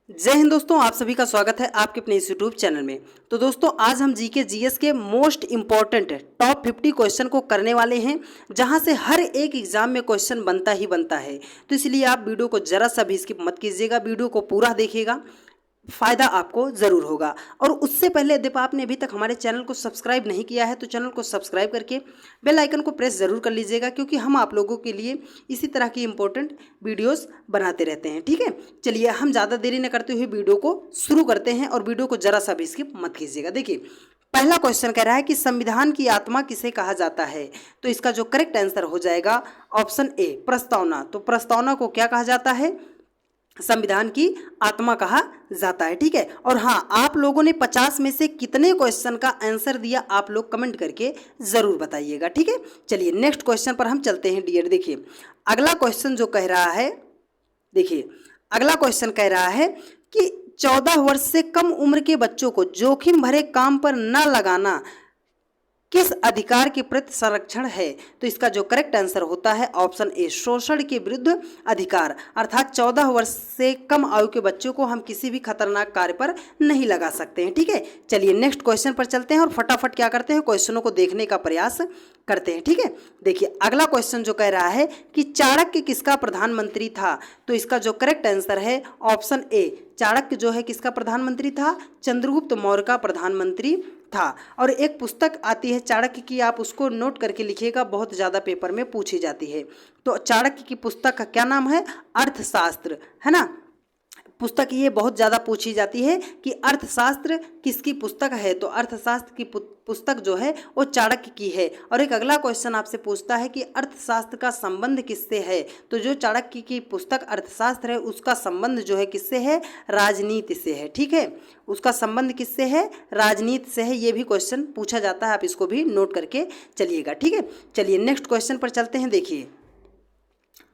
जय हिंद दोस्तों, आप सभी का स्वागत है आपके अपने इस यूट्यूब चैनल में। तो दोस्तों आज हम जीके जीएस के मोस्ट इम्पॉर्टेंट टॉप 50 क्वेश्चन को करने वाले हैं, जहां से हर एक एग्जाम में क्वेश्चन बनता ही बनता है। तो इसलिए आप वीडियो को जरा सा भी स्किप मत कीजिएगा, वीडियो को पूरा देखिएगा, फ़ायदा आपको ज़रूर होगा। और उससे पहले यदि आपने अभी तक हमारे चैनल को सब्सक्राइब नहीं किया है तो चैनल को सब्सक्राइब करके बेल आइकन को प्रेस ज़रूर कर लीजिएगा, क्योंकि हम आप लोगों के लिए इसी तरह की इंपॉर्टेंट वीडियोस बनाते रहते हैं। ठीक है, चलिए हम ज़्यादा देरी न करते हुए वीडियो को शुरू करते हैं और वीडियो को ज़रा सा भी स्किप मत कीजिएगा। देखिए पहला क्वेश्चन कह रहा है कि संविधान की आत्मा किसे कहा जाता है। तो इसका जो करेक्ट आंसर हो जाएगा ऑप्शन ए, प्रस्तावना। तो प्रस्तावना को क्या कहा जाता है? संविधान की आत्मा कहा जाता है। ठीक है, और हाँ, आप लोगों ने 50 में से कितने क्वेश्चन का आंसर दिया आप लोग कमेंट करके ज़रूर बताइएगा। ठीक है, चलिए नेक्स्ट क्वेश्चन पर हम चलते हैं डियर। देखिए अगला क्वेश्चन जो कह रहा है, देखिए अगला क्वेश्चन कह रहा है कि 14 वर्ष से कम उम्र के बच्चों को जोखिम भरे काम पर न लगाना किस अधिकार के प्रति संरक्षण है। तो इसका जो करेक्ट आंसर होता है ऑप्शन ए, शोषण के विरुद्ध अधिकार। अर्थात 14 वर्ष से कम आयु के बच्चों को हम किसी भी खतरनाक कार्य पर नहीं लगा सकते हैं। ठीक है, चलिए नेक्स्ट क्वेश्चन पर चलते हैं और फटाफट क्या करते हैं, क्वेश्चनों को देखने का प्रयास करते हैं। ठीक है, देखिए अगला क्वेश्चन जो कह रहा है कि चाणक्य किसका प्रधानमंत्री था। तो इसका जो करेक्ट आंसर है ऑप्शन ए, चाणक्य जो है किसका प्रधानमंत्री था? चंद्रगुप्त मौर्य का प्रधानमंत्री था। और एक पुस्तक आती है चाणक्य की, आप उसको नोट करके लिखिएगा, बहुत ज़्यादा पेपर में पूछी जाती है। तो चाणक्य की पुस्तक का क्या नाम है? अर्थशास्त्र, है ना। पुस्तक ये बहुत ज़्यादा पूछी जाती है कि अर्थशास्त्र किसकी पुस्तक है। तो अर्थशास्त्र की पुस्तक जो है वो चाणक्य की है। और एक अगला क्वेश्चन आपसे पूछता है कि अर्थशास्त्र का संबंध किससे है। तो जो चाणक्य की पुस्तक अर्थशास्त्र है उसका संबंध जो है किससे है? राजनीति से है। ठीक है, उसका संबंध किससे है? राजनीति से है। ये भी क्वेश्चन पूछा जाता है, आप इसको भी नोट करके चलिएगा। ठीक है, चलिए नेक्स्ट क्वेश्चन पर चलते हैं। देखिए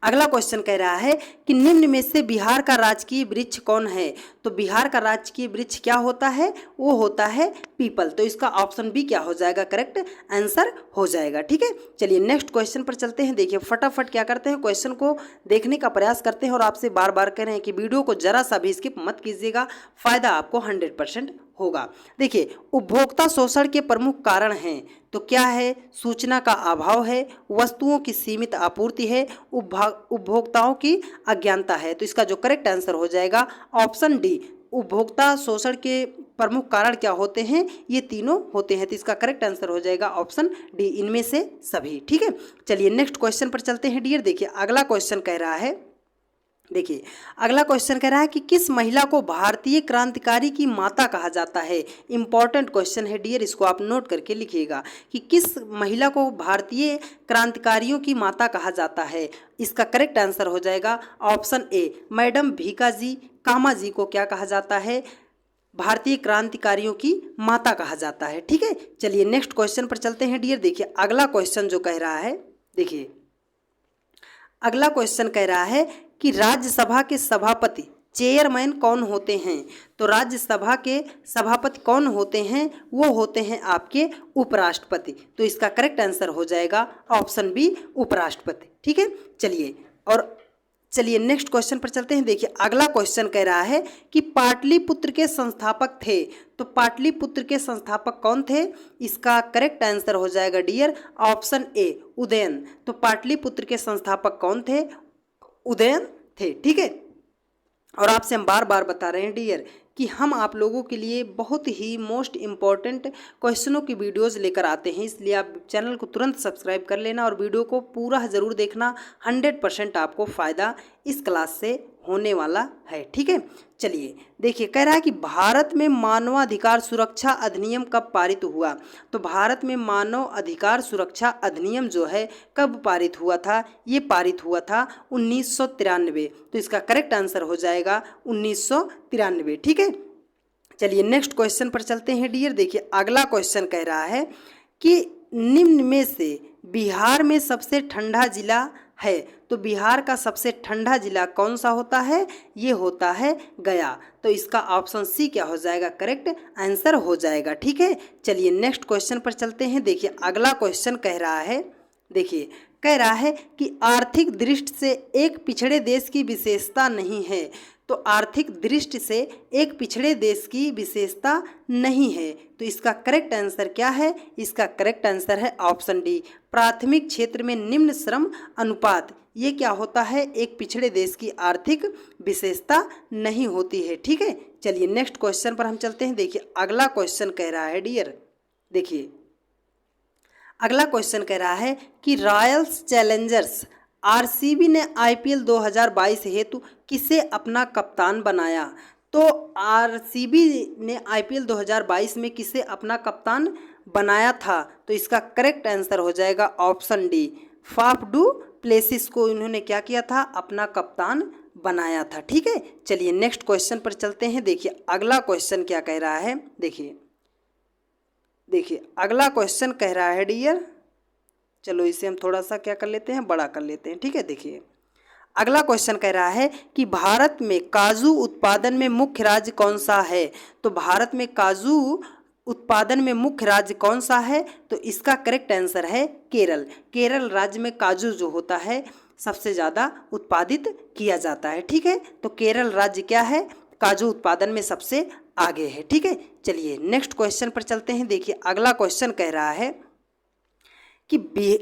अगला क्वेश्चन कह रहा है कि निम्न में से बिहार का राजकीय वृक्ष कौन है। तो बिहार का राजकीय वृक्ष क्या होता है? वो होता है पीपल। तो इसका ऑप्शन बी क्या हो जाएगा? करेक्ट आंसर हो जाएगा। ठीक है, चलिए नेक्स्ट क्वेश्चन पर चलते हैं। देखिए फटाफट क्या करते हैं, क्वेश्चन को देखने का प्रयास करते हैं और आपसे बार बार कह रहे हैं कि वीडियो को जरा सा भी स्किप मत कीजिएगा, फायदा आपको 100% होगा। देखिए उपभोक्ता शोषण के प्रमुख कारण हैं। तो क्या है? सूचना का अभाव है, वस्तुओं की सीमित आपूर्ति है, उपभोक्ताओं की अज्ञानता है। तो इसका जो करेक्ट आंसर हो जाएगा ऑप्शन डी, उपभोक्ता शोषण के प्रमुख कारण क्या होते हैं? ये तीनों होते हैं। तो इसका करेक्ट आंसर हो जाएगा ऑप्शन डी, इनमें से सभी। ठीक है, चलिए नेक्स्ट क्वेश्चन पर चलते हैं डियर। देखिए अगला क्वेश्चन कह रहा है, देखिए अगला क्वेश्चन कह रहा है कि किस महिला को भारतीय क्रांतिकारी की माता कहा जाता है। इंपॉर्टेंट क्वेश्चन है डियर, इसको आप नोट करके लिखिएगा कि किस महिला को भारतीय क्रांतिकारियों की माता कहा जाता है। इसका करेक्ट आंसर हो जाएगा ऑप्शन ए, मैडम भीकाजी कामा जी को क्या कहा जाता है? भारतीय क्रांतिकारियों की माता कहा जाता है। ठीक है, चलिए नेक्स्ट क्वेश्चन पर चलते हैं डियर। देखिए अगला क्वेश्चन जो कह रहा है, देखिए अगला क्वेश्चन कह रहा है कि राज्यसभा के सभापति चेयरमैन कौन होते हैं। तो राज्यसभा के सभापति कौन होते हैं? वो होते हैं आपके उपराष्ट्रपति। तो इसका करेक्ट आंसर हो जाएगा ऑप्शन बी, उपराष्ट्रपति। ठीक है, चलिए नेक्स्ट क्वेश्चन पर चलते हैं। देखिए अगला क्वेश्चन कह रहा है कि पाटलिपुत्र के संस्थापक थे। तो पाटलिपुत्र के संस्थापक कौन थे? इसका करेक्ट आंसर हो जाएगा डियर ऑप्शन ए, उदयन। तो पाटलिपुत्र के संस्थापक कौन थे? उदयन थे। ठीक है, और आपसे हम बार बार बता रहे हैं डियर कि हम आप लोगों के लिए बहुत ही मोस्ट इम्पॉर्टेंट क्वेश्चनों की वीडियोस लेकर आते हैं, इसलिए आप चैनल को तुरंत सब्सक्राइब कर लेना और वीडियो को पूरा ज़रूर देखना। 100% आपको फ़ायदा इस क्लास से होने वाला है। ठीक है, चलिए देखिए कह रहा है कि भारत में मानवाधिकार सुरक्षा अधिनियम कब पारित हुआ। तो भारत में मानव अधिकार सुरक्षा अधिनियम जो है कब पारित हुआ था? ये पारित हुआ था 1993। तो इसका करेक्ट आंसर हो जाएगा 1993। ठीक है, चलिए नेक्स्ट क्वेश्चन पर चलते हैं डियर। देखिए अगला क्वेश्चन कह रहा है कि निम्न में से बिहार में सबसे ठंडा जिला है। तो बिहार का सबसे ठंडा जिला कौन सा होता है? ये होता है गया। तो इसका ऑप्शन सी क्या हो जाएगा? करेक्ट आंसर हो जाएगा। ठीक है, चलिए नेक्स्ट क्वेश्चन पर चलते हैं। देखिए अगला क्वेश्चन कह रहा है, देखिए कह रहा है कि आर्थिक दृष्टि से एक पिछड़े देश की विशेषता नहीं है। तो आर्थिक दृष्टि से एक पिछड़े देश की विशेषता नहीं है। तो इसका करेक्ट आंसर क्या है? इसका करेक्ट आंसर है ऑप्शन डी, प्राथमिक क्षेत्र में निम्न श्रम अनुपात। ये क्या होता है? एक पिछड़े देश की आर्थिक विशेषता नहीं होती है। ठीक है, चलिए नेक्स्ट क्वेश्चन पर हम चलते हैं। देखिए अगला क्वेश्चन कह रहा है डियर, देखिए अगला क्वेश्चन कह रहा है कि रॉयल्स चैलेंजर्स आरसीबी ने आईपीएल 2022 हेतु किसे अपना कप्तान बनाया? तो आरसीबी ने आईपीएल 2022 में किसे अपना कप्तान बनाया था? तो इसका करेक्ट आंसर हो जाएगा option D, Faf du Plessis को इन्होंने क्या किया था? अपना कप्तान बनाया था। ठीक है, चलिए नेक्स्ट क्वेश्चन पर चलते हैं। देखिए अगला क्वेश्चन क्या कह रहा है, देखिए अगला क्वेश्चन कह रहा है डियर, चलो इसे हम थोड़ा सा क्या कर लेते हैं, बड़ा कर लेते हैं। ठीक है, देखिए अगला क्वेश्चन कह रहा है कि भारत में काजू उत्पादन में मुख्य राज्य कौन सा है? तो भारत में काजू उत्पादन में मुख्य राज्य कौन सा है? तो इसका करेक्ट आंसर है केरल। केरल राज्य में काजू जो होता है सबसे ज़्यादा उत्पादित किया जाता है। ठीक है, तो केरल राज्य क्या है? काजू उत्पादन में सबसे आगे है। ठीक है, चलिए नेक्स्ट क्वेश्चन पर चलते हैं। देखिए अगला क्वेश्चन कह रहा है कि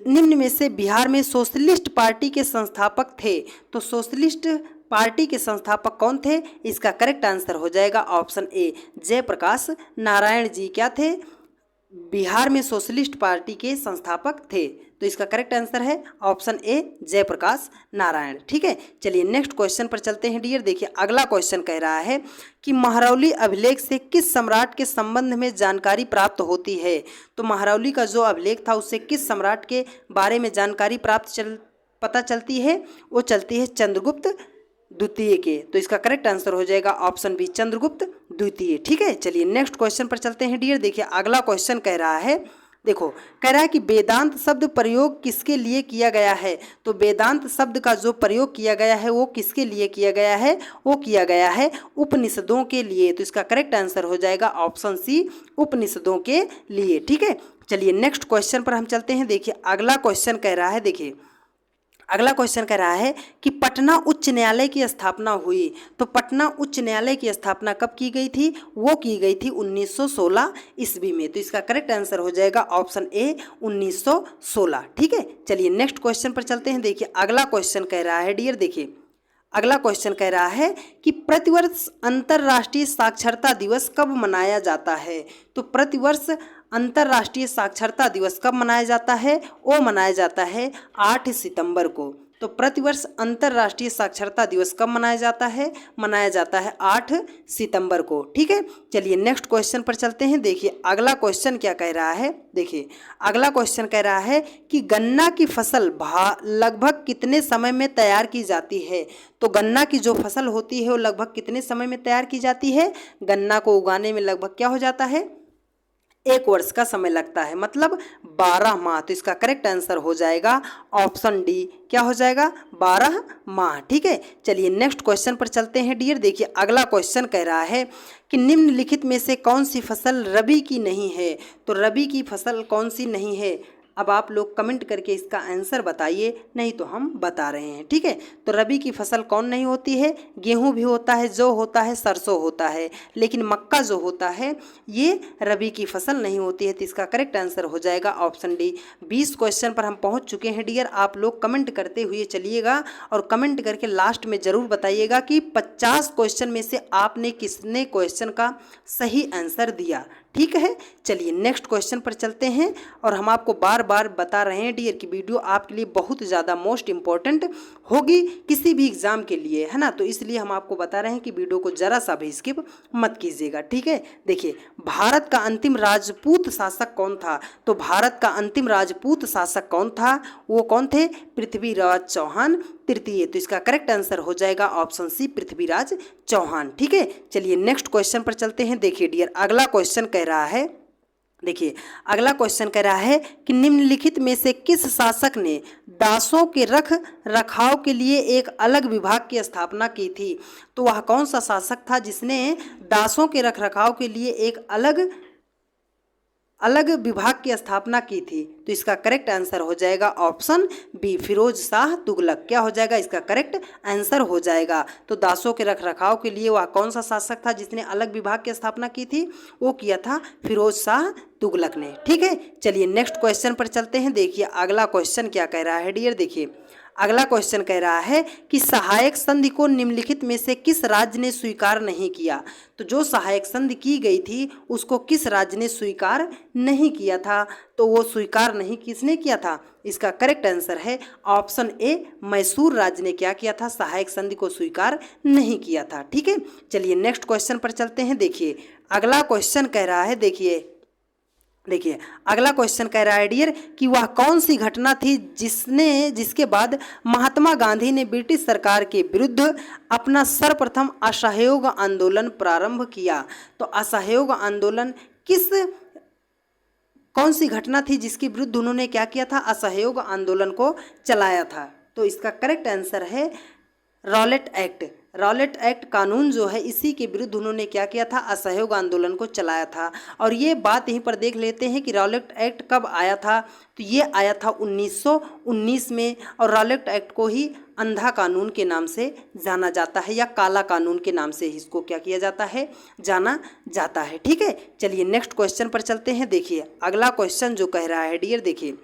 निम्न में से बिहार में सोशलिस्ट पार्टी के संस्थापक थे। तो सोशलिस्ट पार्टी के संस्थापक कौन थे? इसका करेक्ट आंसर हो जाएगा ऑप्शन ए, जयप्रकाश नारायण जी क्या थे? बिहार में सोशलिस्ट पार्टी के संस्थापक थे। तो इसका करेक्ट आंसर है ऑप्शन ए, जयप्रकाश नारायण। ठीक है, चलिए नेक्स्ट क्वेश्चन पर चलते हैं डियर। देखिए अगला क्वेश्चन कह रहा है कि महरौली अभिलेख से किस सम्राट के संबंध में जानकारी प्राप्त होती है? तो महरौली का जो अभिलेख था उससे किस सम्राट के बारे में जानकारी पता चलती है? वो चलती है चंद्रगुप्त द्वितीय के। तो इसका करेक्ट आंसर हो जाएगा ऑप्शन बी, चंद्रगुप्त द्वितीय। ठीक है, चलिए नेक्स्ट क्वेश्चन पर चलते हैं डियर। देखिए अगला क्वेश्चन कह रहा है, देखो कह रहा है कि वेदांत शब्द प्रयोग किसके लिए किया गया है? तो वेदांत शब्द का जो प्रयोग किया गया है वो किसके लिए किया गया है? वो किया गया है उपनिषदों के लिए। तो इसका करेक्ट आंसर हो जाएगा ऑप्शन सी, उपनिषदों के लिए। ठीक है, चलिए नेक्स्ट क्वेश्चन पर हम चलते हैं। देखिए अगला क्वेश्चन कह रहा है, देखिए अगला क्वेश्चन कह रहा है कि पटना उच्च न्यायालय की स्थापना हुई। तो पटना उच्च न्यायालय की स्थापना कब की गई थी? वो की गई थी 1916 ईस्वी में। तो इसका करेक्ट आंसर हो जाएगा ऑप्शन ए, 1916। ठीक है, चलिए नेक्स्ट क्वेश्चन पर चलते हैं। देखिए अगला क्वेश्चन कह रहा है डियर, देखिए अगला क्वेश्चन कह रहा है कि प्रतिवर्ष अंतर्राष्ट्रीय साक्षरता दिवस कब मनाया जाता है? तो प्रतिवर्ष अंतर्राष्ट्रीय साक्षरता दिवस कब मनाया जाता है? वो मनाया जाता है 8 सितंबर को। तो प्रतिवर्ष अंतर्राष्ट्रीय साक्षरता दिवस कब मनाया जाता है? मनाया जाता है 8 सितंबर को। ठीक है, चलिए नेक्स्ट क्वेश्चन पर चलते हैं। देखिए अगला क्वेश्चन क्या कह रहा है, देखिए अगला क्वेश्चन कह रहा है कि गन्ना की फसल लगभग कितने समय में तैयार की जाती है? तो गन्ना की जो फसल होती है वो लगभग कितने समय में तैयार की जाती है? गन्ना को उगाने में लगभग क्या हो जाता है? 1 वर्ष का समय लगता है, मतलब 12 माह। तो इसका करेक्ट आंसर हो जाएगा ऑप्शन डी, क्या हो जाएगा? 12 माह। ठीक है, चलिए नेक्स्ट क्वेश्चन पर चलते हैं डियर। देखिए अगला क्वेश्चन कह रहा है कि निम्नलिखित में से कौन सी फसल रबी की नहीं है? तो रबी की फसल कौन सी नहीं है? अब आप लोग कमेंट करके इसका आंसर बताइए, नहीं तो हम बता रहे हैं। ठीक है, तो रबी की फसल कौन नहीं होती है? गेहूं भी होता है, जौ होता है, सरसों होता है, लेकिन मक्का जो होता है ये रबी की फसल नहीं होती है। तो इसका करेक्ट आंसर हो जाएगा ऑप्शन डी। 20 क्वेश्चन पर हम पहुंच चुके हैं डियर। आप लोग कमेंट करते हुए चलिएगा और कमेंट करके लास्ट में ज़रूर बताइएगा कि 50 क्वेश्चन में से आपने किसने क्वेश्चन का सही आंसर दिया। ठीक है, चलिए नेक्स्ट क्वेश्चन पर चलते हैं। और हम आपको बार बार बता रहे हैं डियर कि वीडियो आपके लिए बहुत ज़्यादा मोस्ट इम्पॉर्टेंट होगी किसी भी एग्ज़ाम के लिए, है ना। तो इसलिए हम आपको बता रहे हैं कि वीडियो को ज़रा सा भी स्किप मत कीजिएगा। ठीक है, देखिए भारत का अंतिम राजपूत शासक कौन था? तो भारत का अंतिम राजपूत शासक कौन था? वो कौन थे? पृथ्वीराज चौहान तृतीय। तो इसका करेक्ट आंसर हो जाएगा ऑप्शन सी, पृथ्वीराज चौहान। ठीक है, चलिए नेक्स्ट क्वेश्चन पर चलते हैं। देखिए डियर अगला क्वेश्चन कह रहा है, देखिए अगला क्वेश्चन कह रहा है कि निम्नलिखित में से किस शासक ने दासों के रख रखाव के लिए एक अलग विभाग की स्थापना की थी? तो वह कौन सा शासक था जिसने दासों के रख रखाव के लिए एक अलग अलग विभाग की स्थापना की थी? तो इसका करेक्ट आंसर हो जाएगा ऑप्शन बी, फिरोज शाह तुगलक। क्या हो जाएगा? इसका करेक्ट आंसर हो जाएगा। तो दासों के रखरखाव के लिए वह कौन सा शासक था जिसने अलग विभाग की स्थापना की थी? वो किया था फिरोज शाह तुगलक ने। ठीक है, चलिए नेक्स्ट क्वेश्चन पर चलते हैं। देखिए अगला क्वेश्चन क्या कह रहा है डियर। देखिए अगला क्वेश्चन कह रहा है कि सहायक संधि को निम्नलिखित में से किस राज्य ने स्वीकार नहीं किया? तो जो सहायक संधि की गई थी उसको किस राज्य ने स्वीकार नहीं किया था? तो वो स्वीकार नहीं किसने किया था? इसका करेक्ट आंसर है ऑप्शन ए, मैसूर राज्य ने क्या किया था? सहायक संधि को स्वीकार नहीं किया था। ठीक है, चलिए नेक्स्ट क्वेश्चन पर चलते हैं। देखिए अगला क्वेश्चन कह रहा है, देखिए अगला क्वेश्चन कह रहा है डियर कि वह कौन सी घटना थी जिसके बाद महात्मा गांधी ने ब्रिटिश सरकार के विरुद्ध अपना सर्वप्रथम असहयोग आंदोलन प्रारंभ किया? तो असहयोग आंदोलन कौन सी घटना थी जिसके विरुद्ध उन्होंने क्या किया था? असहयोग आंदोलन को चलाया था। तो इसका करेक्ट आंसर है रॉलेट एक्ट। रॉलेट एक्ट कानून जो है इसी के विरुद्ध उन्होंने क्या किया था? असहयोग आंदोलन को चलाया था। और ये बात यहीं पर देख लेते हैं कि रॉलेट एक्ट कब आया था? तो ये आया था 1919 में। और रॉलेट एक्ट को ही अंधा कानून के नाम से जाना जाता है या काला कानून के नाम से इसको क्या किया जाता है? जाना जाता है। ठीक है, चलिए नेक्स्ट क्वेश्चन पर चलते हैं। देखिए अगला क्वेश्चन जो कह रहा है डियर, देखिए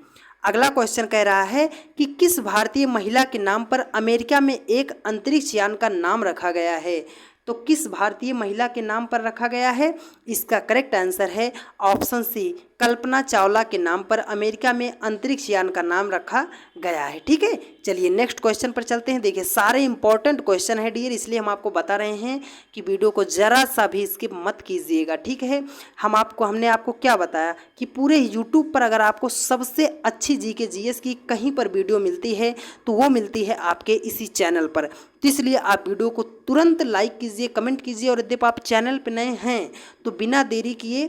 अगला क्वेश्चन कह रहा है कि किस भारतीय महिला के नाम पर अमेरिका में एक अंतरिक्ष यान का नाम रखा गया है? तो किस भारतीय महिला के नाम पर रखा गया है? इसका करेक्ट आंसर है ऑप्शन सी, कल्पना चावला के नाम पर अमेरिका में अंतरिक्ष यान का नाम रखा गया है। ठीक है, चलिए नेक्स्ट क्वेश्चन पर चलते हैं। देखिए सारे इंपॉर्टेंट क्वेश्चन है डियर, इसलिए हम आपको बता रहे हैं कि वीडियो को ज़रा सा भी स्किप मत कीजिएगा। ठीक है, हमने आपको क्या बताया कि पूरे यूट्यूब पर अगर आपको सबसे अच्छी जीके जीएस की कहीं पर वीडियो मिलती है तो वो मिलती है आपके इसी चैनल पर। तो इसलिए आप वीडियो को तुरंत लाइक कीजिए, कमेंट कीजिए, और यदि आप चैनल पर नए हैं तो बिना देरी किए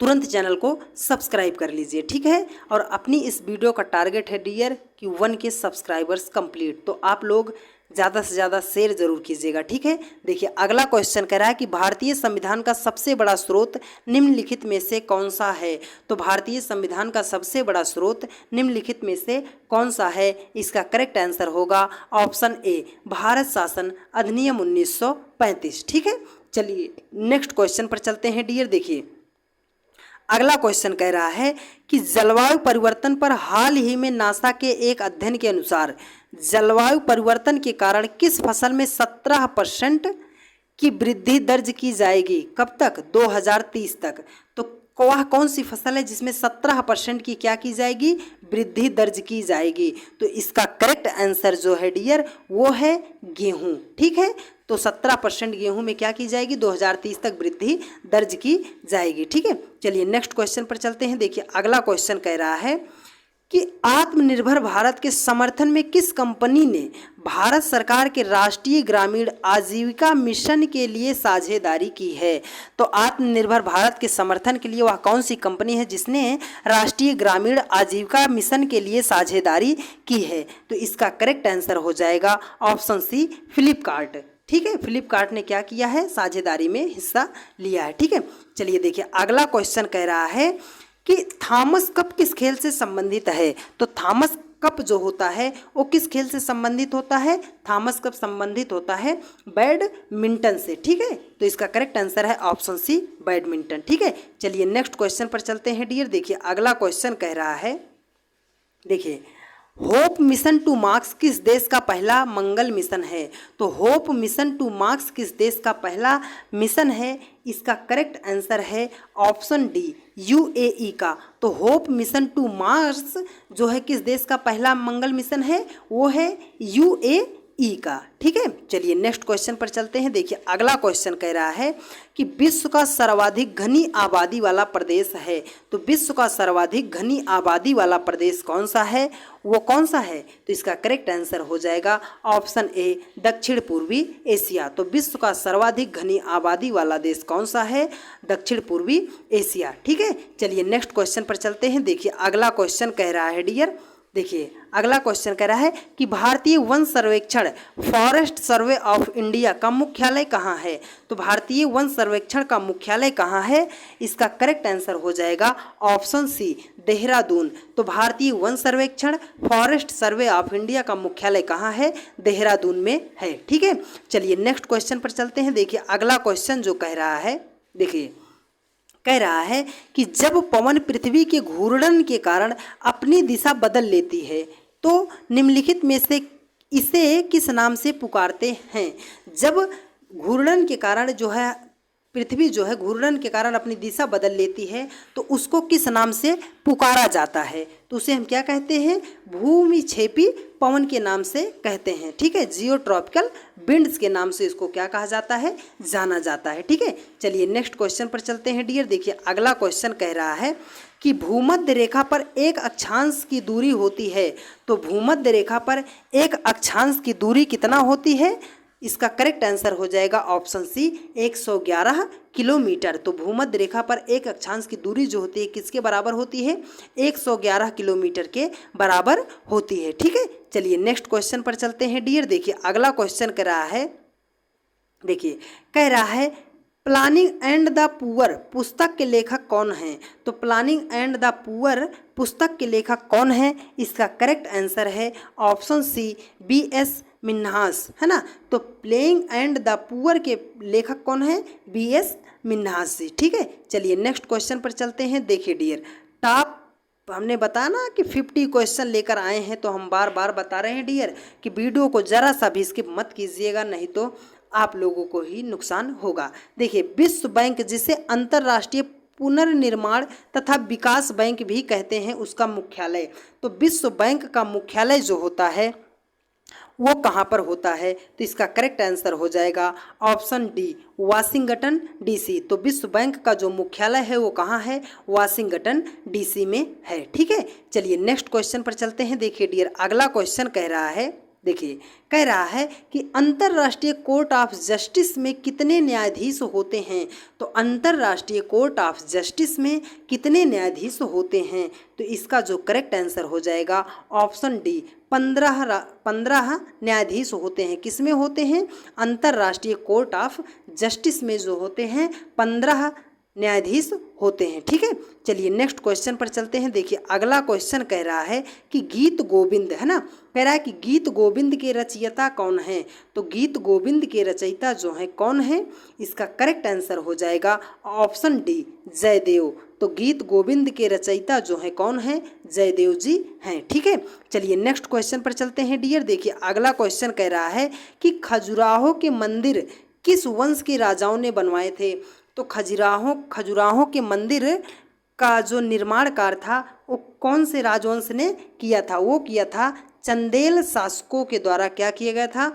तुरंत चैनल को सब्सक्राइब कर लीजिए। ठीक है, और अपनी इस वीडियो का टारगेट है डियर कि 1K सब्सक्राइबर्स कंप्लीट, तो आप लोग ज़्यादा से ज़्यादा शेयर जरूर कीजिएगा। ठीक है, देखिए अगला क्वेश्चन कह रहा है कि भारतीय संविधान का सबसे बड़ा स्रोत निम्नलिखित में से कौन सा है? तो भारतीय संविधान का सबसे बड़ा स्रोत निम्नलिखित में से कौन सा है? इसका करेक्ट आंसर होगा ऑप्शन ए, भारत शासन अधिनियम 1935। ठीक है, चलिए नेक्स्ट क्वेश्चन पर चलते हैं डियर। देखिए अगला क्वेश्चन कह रहा है कि जलवायु परिवर्तन पर हाल ही में नासा के एक अध्ययन के अनुसार जलवायु परिवर्तन के कारण किस फसल में 17% की वृद्धि दर्ज की जाएगी? कब तक? 2030 तक। तो वह कौन सी फसल है जिसमें 17% की क्या की जाएगी? वृद्धि दर्ज की जाएगी। तो इसका करेक्ट आंसर जो है डियर वो है गेहूं। ठीक है, तो 17% गेहूं में क्या की जाएगी? 2030 तक वृद्धि दर्ज की जाएगी। ठीक है, चलिए नेक्स्ट क्वेश्चन पर चलते हैं। देखिए अगला क्वेश्चन कह रहा है कि आत्मनिर्भर भारत के समर्थन में किस कंपनी ने भारत सरकार के राष्ट्रीय ग्रामीण आजीविका मिशन के लिए साझेदारी की है? तो आत्मनिर्भर भारत के समर्थन के लिए वह कौन सी कंपनी है जिसने राष्ट्रीय ग्रामीण आजीविका मिशन के लिए साझेदारी की है? तो इसका करेक्ट आंसर हो जाएगा ऑप्शन सी, फ्लिपकार्ट। ठीक है, फ्लिपकार्ट ने क्या किया है? साझेदारी में हिस्सा लिया है। ठीक है, चलिए देखिए अगला क्वेश्चन कह रहा है कि थॉमस कप किस खेल से संबंधित है? तो थॉमस कप जो होता है वो किस खेल से संबंधित होता है? थॉमस कप संबंधित होता है बैडमिंटन से। ठीक है, तो इसका करेक्ट आंसर है ऑप्शन सी, बैडमिंटन। ठीक है, चलिए नेक्स्ट क्वेश्चन पर चलते हैं डियर। देखिए अगला क्वेश्चन कह रहा है, देखिए होप मिशन टू मार्स किस देश का पहला मंगल मिशन है? तो होप मिशन टू मार्स किस देश का पहला मिशन है? इसका करेक्ट आंसर है ऑप्शन डी, यूएई का। तो होप मिशन टू मार्स जो है किस देश का पहला मंगल मिशन है? वो है यूएई का। ठीक है, चलिए नेक्स्ट क्वेश्चन पर चलते हैं। देखिए अगला क्वेश्चन कह रहा है कि विश्व का सर्वाधिक घनी आबादी वाला प्रदेश है। तो विश्व का सर्वाधिक घनी आबादी वाला प्रदेश कौन सा है? वो कौन सा है? तो इसका करेक्ट आंसर हो जाएगा ऑप्शन ए, दक्षिण पूर्वी एशिया। तो विश्व का सर्वाधिक घनी आबादी वाला देश कौन सा है? दक्षिण पूर्वी एशिया। ठीक है, चलिए नेक्स्ट क्वेश्चन पर चलते हैं। देखिए अगला क्वेश्चन कह रहा है डियर देखिए अगला क्वेश्चन कह रहा है कि भारतीय वन सर्वेक्षण फॉरेस्ट सर्वे ऑफ इंडिया का मुख्यालय कहाँ है। तो भारतीय वन सर्वेक्षण का मुख्यालय कहाँ है, इसका करेक्ट आंसर हो जाएगा ऑप्शन सी, देहरादून। तो भारतीय वन सर्वेक्षण फॉरेस्ट सर्वे ऑफ इंडिया का मुख्यालय कहाँ है, देहरादून में है। ठीक है, चलिए नेक्स्ट क्वेश्चन पर चलते हैं। देखिए अगला क्वेश्चन जो कह रहा है, देखिए कह रहा है कि जब पवन पृथ्वी के घूर्णन के कारण अपनी दिशा बदल लेती है तो निम्नलिखित में से इसे किस नाम से पुकारते हैं। जब घूर्णन के कारण जो है पृथ्वी जो है घूर्णन के कारण अपनी दिशा बदल लेती है तो उसको किस नाम से पुकारा जाता है। तो उसे हम क्या कहते हैं, भूमिक्षेपी पवन के नाम से कहते हैं। ठीक है, जियोट्रॉपिकल विंड्स के नाम से इसको क्या कहा जाता है, जाना जाता है। ठीक है, चलिए नेक्स्ट क्वेश्चन पर चलते हैं डियर। देखिए अगला क्वेश्चन कह रहा है कि भूमध्य रेखा पर एक अक्षांश की दूरी होती है। तो भूमध्य रेखा पर एक अक्षांश की दूरी कितना होती है, इसका करेक्ट आंसर हो जाएगा ऑप्शन सी, 111 किलोमीटर। तो भूमध्य रेखा पर एक अक्षांश की दूरी जो होती है किसके बराबर होती है, 111 किलोमीटर के बराबर होती है। ठीक है, चलिए नेक्स्ट क्वेश्चन पर चलते हैं डियर। देखिए अगला क्वेश्चन कह रहा है, देखिए कह रहा है प्लानिंग एंड द पुअर पुस्तक के लेखक कौन हैं। तो प्लानिंग एंड द पुअर पुस्तक के लेखक कौन है, इसका करेक्ट आंसर है ऑप्शन सी, BS मिन्हास, है ना। तो प्लेइंग एंड द पुअर के लेखक कौन है, BS मिन्हास जी। ठीक है, चलिए नेक्स्ट क्वेश्चन पर चलते हैं। देखिए डियर, टॉप हमने बताया ना कि 50 क्वेश्चन लेकर आए हैं, तो हम बार बार बता रहे हैं डियर कि वीडियो को ज़रा सा भी स्किप मत कीजिएगा, नहीं तो आप लोगों को ही नुकसान होगा। देखिए विश्व बैंक, जिसे अंतर्राष्ट्रीय पुनर्निर्माण तथा विकास बैंक भी कहते हैं, उसका मुख्यालय, तो विश्व बैंक का मुख्यालय जो होता है वो कहाँ पर होता है। तो इसका करेक्ट आंसर हो जाएगा ऑप्शन डी, वाशिंगटन DC। तो विश्व बैंक का जो मुख्यालय है वो कहाँ है, वाशिंगटन DC में है। ठीक है, चलिए नेक्स्ट क्वेश्चन पर चलते हैं। देखिए डियर अगला क्वेश्चन कह रहा है, देखिए कह रहा है कि अंतर्राष्ट्रीय कोर्ट ऑफ जस्टिस में कितने न्यायाधीश होते हैं। तो अंतर्राष्ट्रीय कोर्ट ऑफ जस्टिस में कितने न्यायाधीश होते हैं, तो इसका जो करेक्ट आंसर हो जाएगा ऑप्शन डी, 15 न्यायाधीश होते हैं। किस में होते हैं, अंतर्राष्ट्रीय कोर्ट ऑफ जस्टिस में जो होते हैं 15 न्यायाधीश होते हैं। ठीक है, चलिए नेक्स्ट क्वेश्चन पर चलते हैं। देखिए अगला क्वेश्चन कह रहा है कि गीत गोविंद, है ना, कह रहा है कि गीत गोविंद के रचयिता कौन है। तो गीत गोविंद के रचयिता जो है कौन है, इसका करेक्ट आंसर हो जाएगा ऑप्शन डी, जयदेव। तो गीत गोविंद के रचयिता जो है कौन है, जयदेव जी हैं। ठीक है, चलिए नेक्स्ट क्वेश्चन पर चलते हैं डियर। देखिए अगला क्वेश्चन कह रहा है कि खजुराहो के मंदिर किस वंश के राजाओं ने बनवाए थे। तो खजुराहो के मंदिर का जो निर्माण कार्य था वो कौन से राजवंश ने किया था, वो किया था चंदेल शासकों के द्वारा। क्या किया गया था,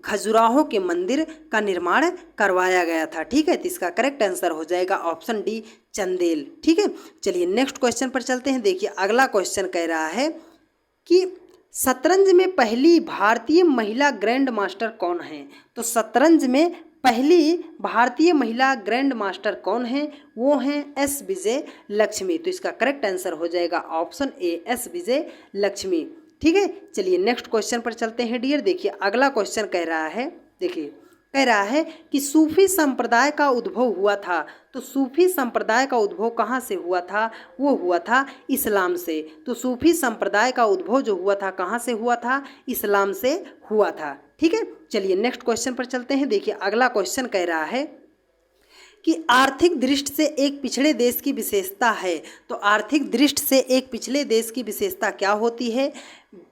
खजुराहो के मंदिर का निर्माण करवाया गया था। ठीक है, तो इसका करेक्ट आंसर हो जाएगा ऑप्शन डी, चंदेल। ठीक है, चलिए नेक्स्ट क्वेश्चन पर चलते हैं। देखिए अगला क्वेश्चन कह रहा है कि शतरंज में पहली भारतीय महिला ग्रैंड मास्टर कौन है। तो शतरंज में पहली भारतीय महिला ग्रैंड मास्टर कौन है, वो हैं S विजय लक्ष्मी। तो इसका करेक्ट आंसर हो जाएगा ऑप्शन ए, S विजय लक्ष्मी। ठीक है, चलिए नेक्स्ट क्वेश्चन पर चलते हैं डियर। देखिए अगला क्वेश्चन कह रहा है, देखिए कह रहा है कि सूफी संप्रदाय का उद्भव हुआ था। तो सूफी संप्रदाय का उद्भव कहाँ से हुआ था, वो हुआ था इस्लाम से। तो सूफी संप्रदाय का उद्भव जो हुआ था कहाँ से हुआ था, इस्लाम से हुआ था। ठीक है, चलिए नेक्स्ट क्वेश्चन पर चलते हैं। देखिए अगला क्वेश्चन कह रहा है कि आर्थिक दृष्टि से एक पिछड़े देश की विशेषता है। तो आर्थिक दृष्टि से एक पिछड़े देश की विशेषता क्या होती है,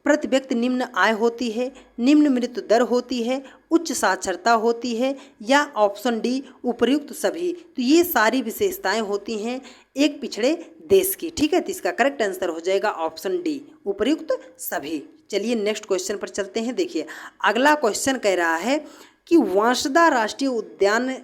प्रति व्यक्ति निम्न आय होती है, निम्न मृत्यु दर होती है, उच्च साक्षरता होती है, या ऑप्शन डी, उपर्युक्त सभी। तो ये सारी विशेषताएं होती हैं एक पिछड़े देश की। ठीक है, तो इसका करेक्ट आंसर हो जाएगा ऑप्शन डी, उपर्युक्त सभी। चलिए नेक्स्ट क्वेश्चन पर चलते हैं। देखिए अगला क्वेश्चन कह रहा है कि वांसदा राष्ट्रीय उद्यान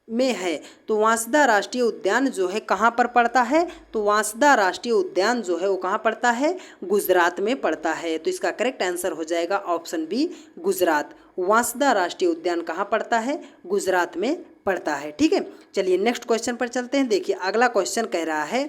में है। तो वांसदा राष्ट्रीय उद्यान जो है कहाँ पर पड़ता है, तो वांसदा राष्ट्रीय उद्यान जो है वो कहाँ पड़ता है, गुजरात में पड़ता है। तो इसका करेक्ट आंसर हो जाएगा ऑप्शन बी, गुजरात। वांसदा राष्ट्रीय उद्यान कहाँ पड़ता है, गुजरात में पड़ता है। ठीक है, चलिए नेक्स्ट क्वेश्चन पर चलते हैं। देखिए अगला क्वेश्चन कह रहा है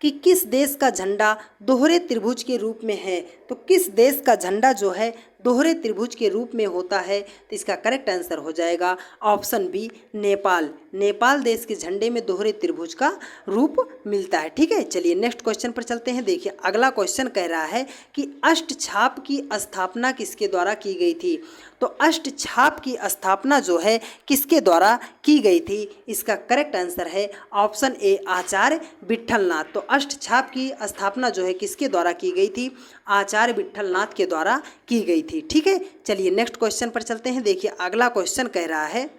कि किस देश का झंडा दोहरे त्रिभुज के रूप में है। तो किस देश का झंडा जो है दोहरे त्रिभुज के रूप में होता है, तो इसका करेक्ट आंसर हो जाएगा ऑप्शन बी नेपाल। नेपाल देश के झंडे में दोहरे त्रिभुज का रूप मिलता है। ठीक है, चलिए नेक्स्ट क्वेश्चन पर चलते हैं। देखिए अगला क्वेश्चन कह रहा है कि अष्टछाप की स्थापना किसके द्वारा की गई थी। तो अष्टछाप की स्थापना जो है किसके द्वारा की गई थी, इसका करेक्ट आंसर है ऑप्शन ए आचार्य विट्ठलनाथ। तो अष्टछाप की स्थापना जो है किसके द्वारा की गई थी, आचार्य विट्ठलनाथ के द्वारा की गई थी। ठीक है, चलिए नेक्स्ट क्वेश्चन पर चलते हैं। देखिए अगला क्वेश्चन कह रहा है,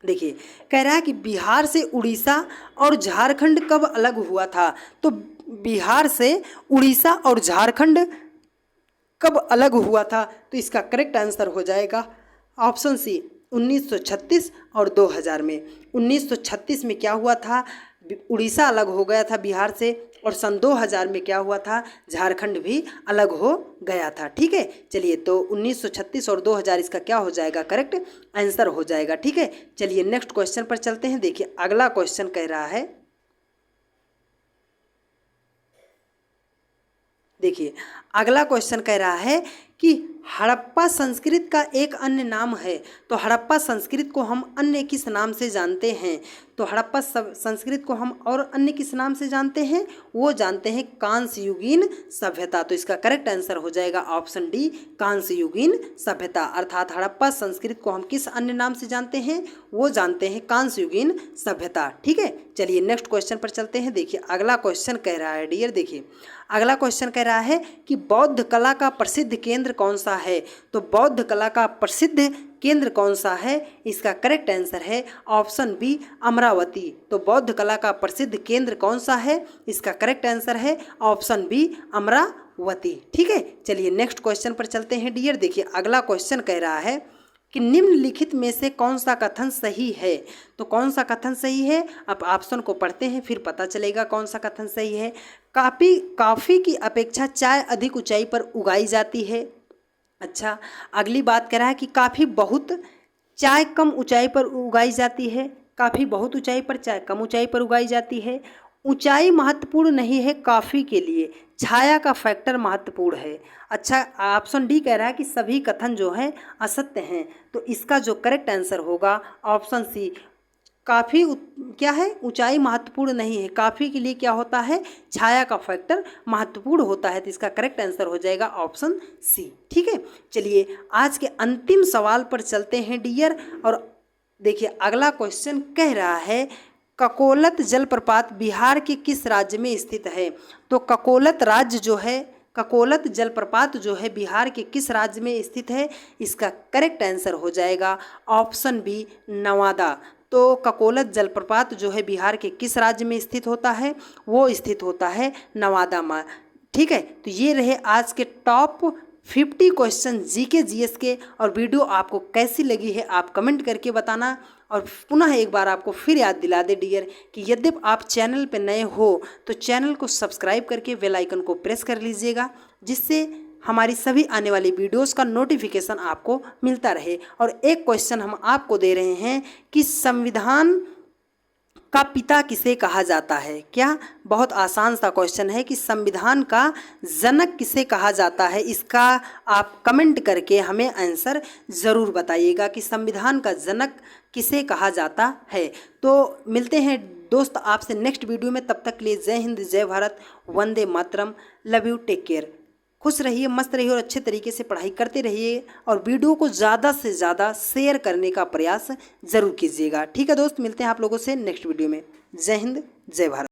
देखिए कह रहा है कि बिहार से उड़ीसा और झारखंड कब अलग हुआ था। तो बिहार से उड़ीसा और झारखंड कब अलग हुआ था, तो इसका करेक्ट आंसर हो जाएगा ऑप्शन सी 1936 और 2000 में। 1936 में क्या हुआ था, उड़ीसा अलग हो गया था बिहार से, और सन 2000 में क्या हुआ था, झारखंड भी अलग हो गया था। ठीक है, चलिए तो 1936 और 2000 इसका क्या हो जाएगा, करेक्ट आंसर हो जाएगा। ठीक है, चलिए नेक्स्ट क्वेश्चन पर चलते हैं। देखिए अगला क्वेश्चन कह रहा है, देखिए अगला क्वेश्चन कह रहा है कि हड़प्पा संस्कृत का एक अन्य नाम है। तो हड़प्पा संस्कृत को हम अन्य किस नाम से जानते हैं। तो हड़प्पा संस्कृत को हम और अन्य किस नाम से जानते हैं, वो जानते हैं कांस्य युगीन सभ्यता। तो इसका करेक्ट आंसर हो जाएगा ऑप्शन डी कांस्य युगीन सभ्यता। अर्थात हड़प्पा संस्कृत को हम किस अन्य नाम से जानते हैं, वो जानते हैं कांस्य युगीन सभ्यता। ठीक है, चलिए नेक्स्ट क्वेश्चन पर चलते हैं। देखिए अगला क्वेश्चन कह रहा है डियर, देखिए अगला क्वेश्चन कह रहा है कि बौद्ध कला का प्रसिद्ध केंद्र कौन सा है। तो बौद्ध कला का प्रसिद्ध केंद्र कौन सा है, इसका करेक्ट आंसर है ऑप्शन बी अमरावती। तो बौद्ध कला का प्रसिद्ध केंद्र कौन सा है, इसका करेक्ट आंसर है ऑप्शन बी अमरावती। ठीक है, चलिए नेक्स्ट क्वेश्चन पर चलते हैं डियर। देखिए अगला क्वेश्चन कह रहा है कि निम्नलिखित में से कौन सा कथन सही है। तो कौन सा कथन सही है, अब ऑप्शन को पढ़ते हैं फिर पता चलेगा कौन सा कथन सही है। कॉफ़ी की अपेक्षा चाय अधिक ऊंचाई पर उगाई जाती है। अच्छा, अगली बात कह रहा है कि काफ़ी बहुत चाय कम ऊंचाई पर उगाई जाती है। काफ़ी बहुत ऊंचाई पर, चाय कम ऊंचाई पर उगाई जाती है। ऊंचाई महत्वपूर्ण नहीं है कॉफ़ी के लिए, छाया का फैक्टर महत्वपूर्ण है। अच्छा, ऑप्शन डी कह रहा है कि सभी कथन जो है असत्य हैं। तो इसका जो करेक्ट आंसर होगा ऑप्शन सी काफ़ी क्या है, ऊंचाई महत्वपूर्ण नहीं है, काफ़ी के लिए क्या होता है, छाया का फैक्टर महत्वपूर्ण होता है। तो इसका करेक्ट आंसर हो जाएगा ऑप्शन सी। ठीक है, चलिए आज के अंतिम सवाल पर चलते हैं डियर। और देखिए अगला क्वेश्चन कह रहा है ककोलत जलप्रपात बिहार के किस राज्य में स्थित है। तो ककोलत राज्य जो है, ककोलत जलप्रपात जो है बिहार के किस राज्य में स्थित है, इसका करेक्ट आंसर हो जाएगा ऑप्शन बी नवादा। तो ककोलत जलप्रपात जो है बिहार के किस राज्य में स्थित होता है, वो स्थित होता है नवादा में। ठीक है, तो ये रहे आज के टॉप 50 क्वेश्चन जीके जीएस के। और वीडियो आपको कैसी लगी है आप कमेंट करके बताना। और पुनः एक बार आपको फिर याद दिला दे डियर कि यदि आप चैनल पर नए हो तो चैनल को सब्सक्राइब करके बेल आइकन को प्रेस कर लीजिएगा, जिससे हमारी सभी आने वाली वीडियोस का नोटिफिकेशन आपको मिलता रहे। और एक क्वेश्चन हम आपको दे रहे हैं कि संविधान का पिता किसे कहा जाता है। क्या, बहुत आसान सा क्वेश्चन है कि संविधान का जनक किसे कहा जाता है। इसका आप कमेंट करके हमें आंसर ज़रूर बताइएगा कि संविधान का जनक किसे कहा जाता है। तो मिलते हैं दोस्त आपसे नेक्स्ट वीडियो में, तब तक के लिए जय हिंद, जय Bharat, Vande Mataram, love you, take care. खुश रहिए, मस्त रहिए और अच्छे तरीके से पढ़ाई करते रहिए। और वीडियो को ज़्यादा से ज़्यादा शेयर करने का प्रयास ज़रूर कीजिएगा। ठीक है दोस्त, मिलते हैं आप लोगों से नेक्स्ट वीडियो में। जय हिंद, जय भारत।